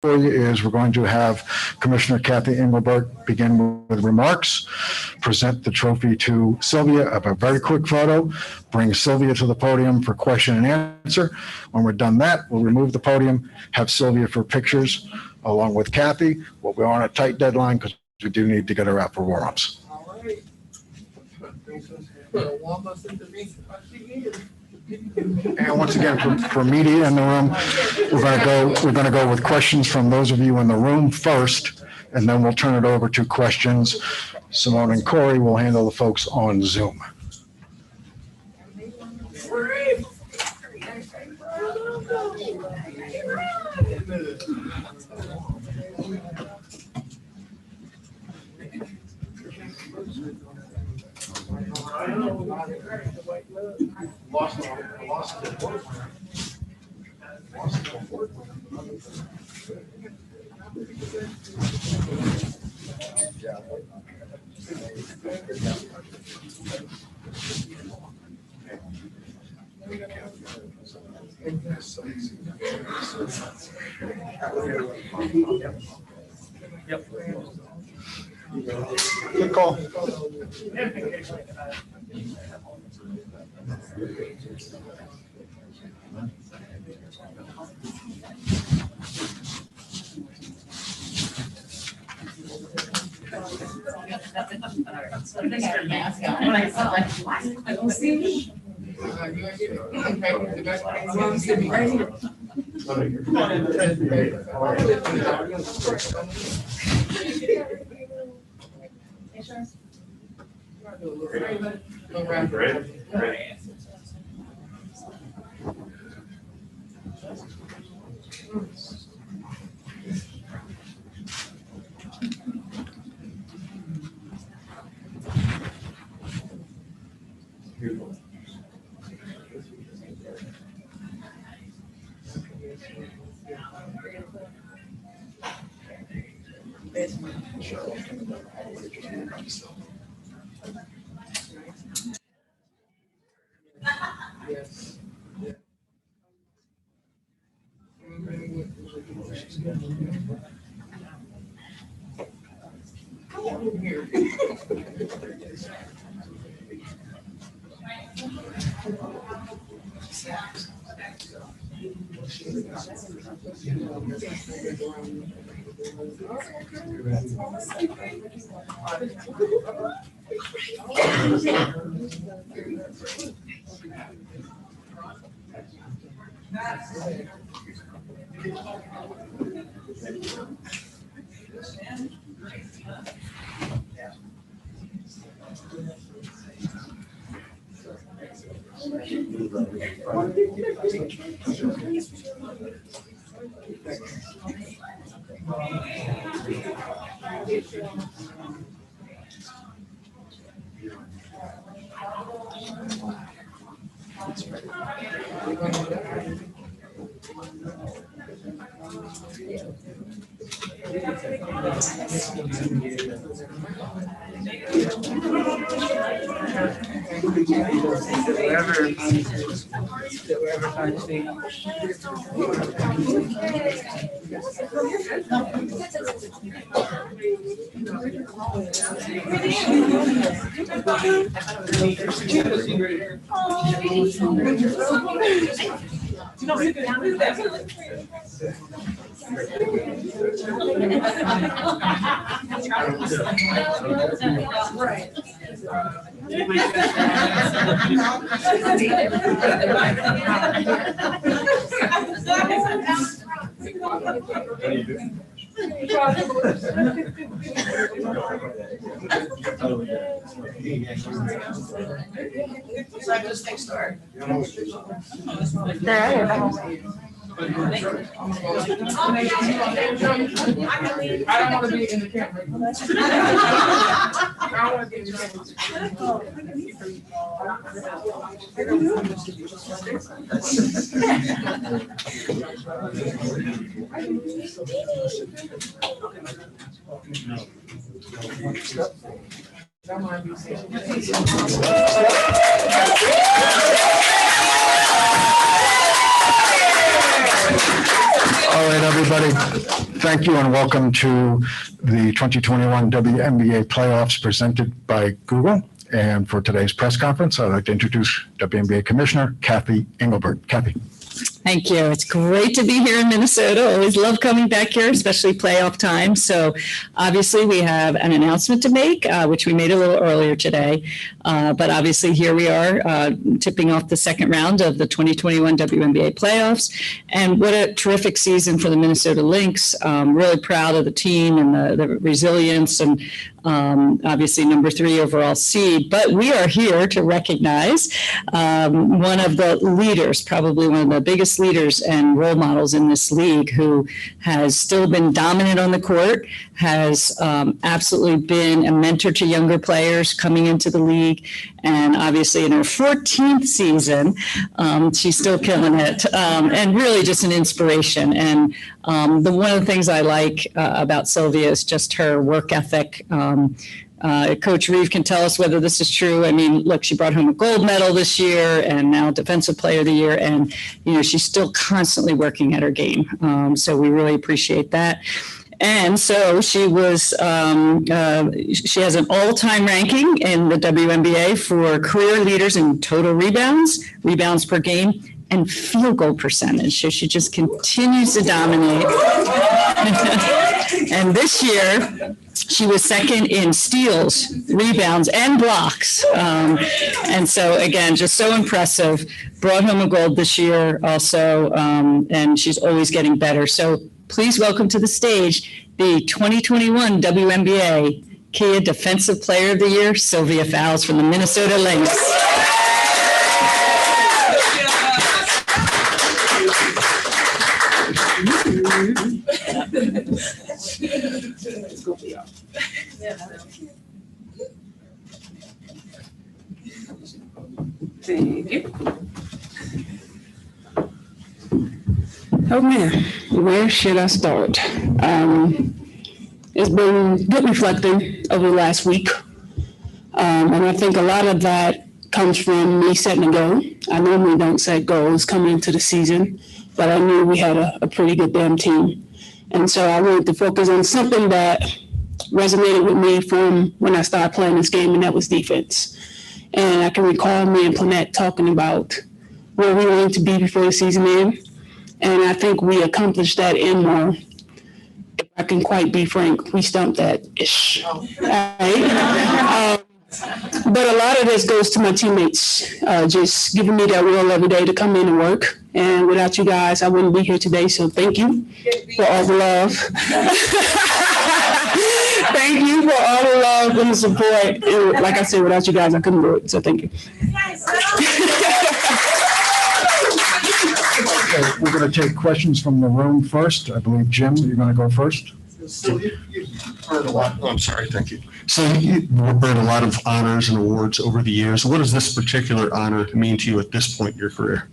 for you is we're going to have Commissioner Kathy Engelbert begin with remarks, present the trophy to Sylvia of a very quick photo, bring Sylvia to the podium for question and answer. When we're done that, we'll remove the podium, have Sylvia for pictures along with Kathy. We're on a tight deadline because we do need to get her out for warm-ups. All right. Warm us into being And once again, for media in the room, we're going to go with questions from those of you in the room first, and then we'll turn it over to questions. Simone and Corey will handle the folks on Zoom. Good call. Yes. I don't want to be in the camera. I don't want to be in the All right, everybody. everybody. Thank you and welcome to the 2021 WNBA playoffs presented by Google. And for today's press conference, I'd like to introduce WNBA Commissioner Kathy Engelbert. Kathy. Thank you. It's great to be here in Minnesota. Always love coming back here, especially playoff time. So obviously we have an announcement to make, which we made a little earlier today. But obviously here we are tipping off the second round of the 2021 WNBA playoffs. And what a terrific season for the Minnesota Lynx. Really proud of the team and the resilience and obviously number 3 overall seed. But we are here to recognize one of the leaders, probably one of the biggest leaders and role models in this league, who has still been dominant on the court, has absolutely been a mentor to younger players coming into the league. And obviously in her 14th season, she's still killing it, and really just an inspiration. And one of the things I like about Sylvia is just her work ethic. Coach Reeve can tell us whether this is true. I mean, look, she brought home a gold medal this year and now Defensive Player of the Year. And, she's still constantly working at her game. So we really appreciate that. And so she was, she has an all-time ranking in the WNBA for career leaders in total rebounds per game, and field goal percentage. So she just continues to dominate. And this year, she was second in steals, rebounds, and blocks. And so, again, just so impressive. Brought home a gold this year also, and she's always getting better. So please welcome to the stage the 2021 WNBA Kia Defensive Player of the Year, Sylvia Fowles from the Minnesota Lynx. Thank you. Oh man, where should I start? It's been good reflecting over the last week. And I think a lot of that comes from me setting a goal. I normally don't set goals coming into the season, but I knew we had a pretty good damn team. And so I wanted to focus on something that resonated with me from when I started playing this game, and that was defense. And I can recall me and Planette talking about where we wanted to be before the season ended. And I think we accomplished that and more. If I can quite be frank, we stumped that ish. Right? But a lot of this goes to my teammates, just giving me that will every day to come in and work. And without you guys, I wouldn't be here today. So thank you for all the love. Thank you for all the love and the support. And like I said, without you guys, I couldn't do it. So thank you. Okay, we're going to take questions from the room first. I believe, Jim, you're going to go first. So you've earned a lot. Oh, I'm sorry. Thank you. So you've earned a lot of honors and awards over the years. What does this particular honor mean to you at this point in your career?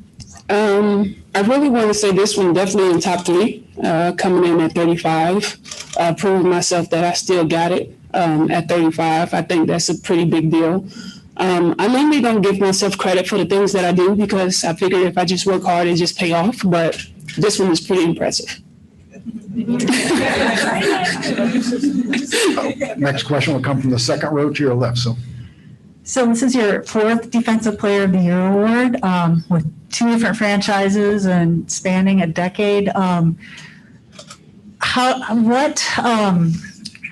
I really want to say this one definitely in top 3, coming in at 35, proving myself that I still got it at 35. I think that's a pretty big deal. I normally don't give myself credit for the things that I do because I figure if I just work hard, it just pay off. But this one is pretty impressive. Next question will come from the second row to your left. So this is your 4th Defensive Player of the Year award with 2 different franchises and spanning a decade. How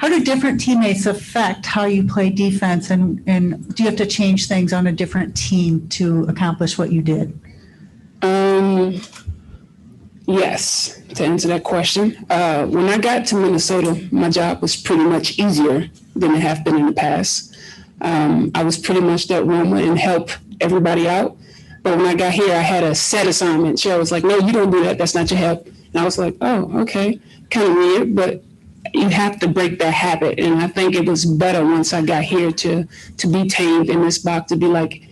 do different teammates affect how you play defense, and do you have to change things on a different team to accomplish what you did? Yes, to answer that question. When I got to Minnesota, my job was pretty much easier than it have been in the past. I was pretty much that room and help everybody out. But when I got here, I had a set assignment. Cheryl was like, no, you don't do that. That's not your help. And I was like, oh, okay. Kind of weird, but you have to break that habit. And I think it was better once I got here to be tamed in this box, to be like,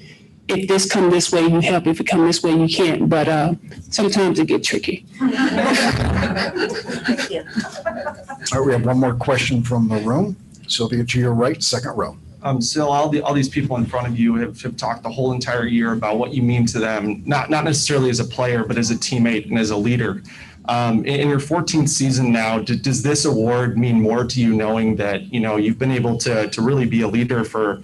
if this come this way, you help. If it come this way, you can't. But sometimes it get tricky. All right, we have one more question from the room. Sylvia, to your right, second row. Sil, all these people in front of you have talked the whole entire year about what you mean to them, not necessarily as a player, but as a teammate and as a leader. In your 14th season now, does this award mean more to you, knowing that, you've been able to really be a leader for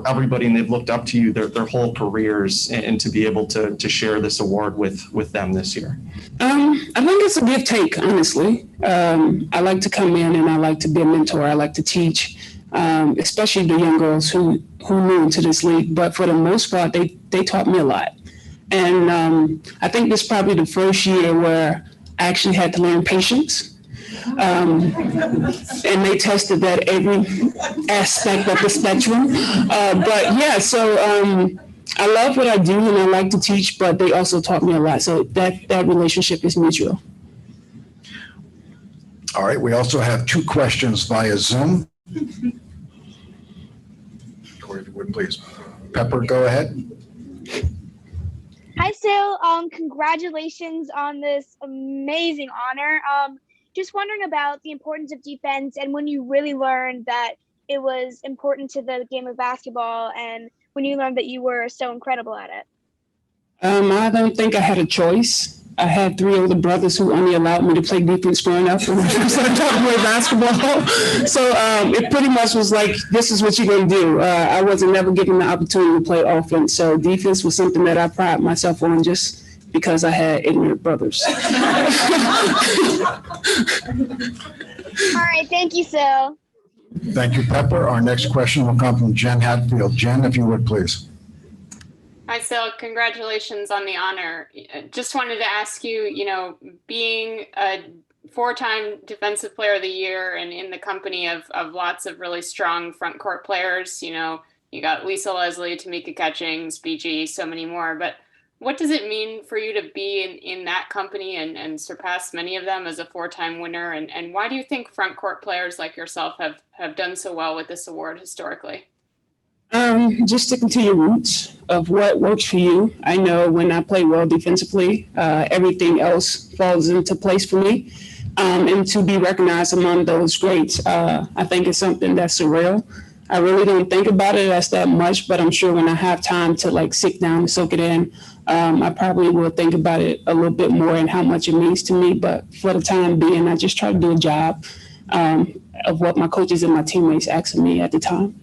everybody, and they've looked up to you their whole careers, and to be able to share this award with them this year? I think it's a give take, honestly. I like to come in and I like to be a mentor. I like to teach, especially the young girls who new into this league. But for the most part, they taught me a lot. And I think this is probably the first year where I actually had to learn patience. And they tested that every aspect of the spectrum. But yeah, so I love what I do and I like to teach, but they also taught me a lot. So that relationship is mutual. All right, we also have 2 questions via Zoom. Corey, if you would please. Pepper, go ahead. Hi, Sil. Congratulations on this amazing honor. Just wondering about the importance of defense and when you really learned that it was important to the game of basketball, and when you learned that you were so incredible at it. I don't think I had a choice. I had 3 older brothers who only allowed me to play defense growing up when I first started to play basketball. So it pretty much was like, this is what you're going to do. I wasn't never given the opportunity to play offense. So defense was something that I pride myself on just because I had ignorant brothers. All right, thank you, Sil. Thank you, Pepper. Our next question will come from Jen Hatfield. Jen, if you would, please. Hi, Sil. Congratulations on the honor. Just wanted to ask you, being a 4-time Defensive Player of the Year and in the company of lots of really strong front court players, you got Lisa Leslie, Tamika Catchings, BG, so many more. But what does it mean for you to be in that company and surpass many of them as a 4-time winner? And why do you think front court players like yourself have done so well with this award historically? Just sticking to your roots of what works for you. I know when I play well defensively, everything else falls into place for me. And to be recognized among those greats, I think it's something that's surreal. I really don't think about it as that much, but I'm sure when I have time to sit down and soak it in, I probably will think about it a little bit more and how much it means to me. But for the time being, I just try to do a job of what my coaches and my teammates asked of me at the time.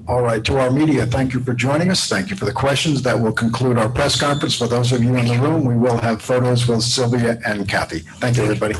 All right, to our media, thank you for joining us. Thank you for the questions. That will conclude our press conference. For those of you in the room, we will have photos with Sylvia and Kathy. Thank you, everybody.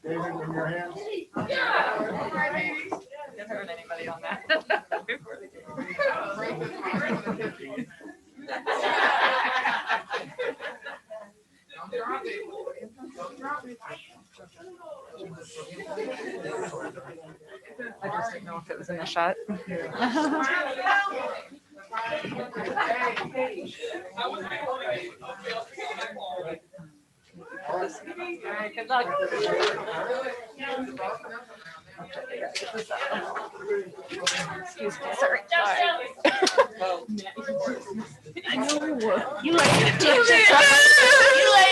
David, in your hands. Didn't hurt anybody on that. Before the game. I just didn't know if it was in the shot. All right, good luck. Excuse me, sorry. I know you would. You like it.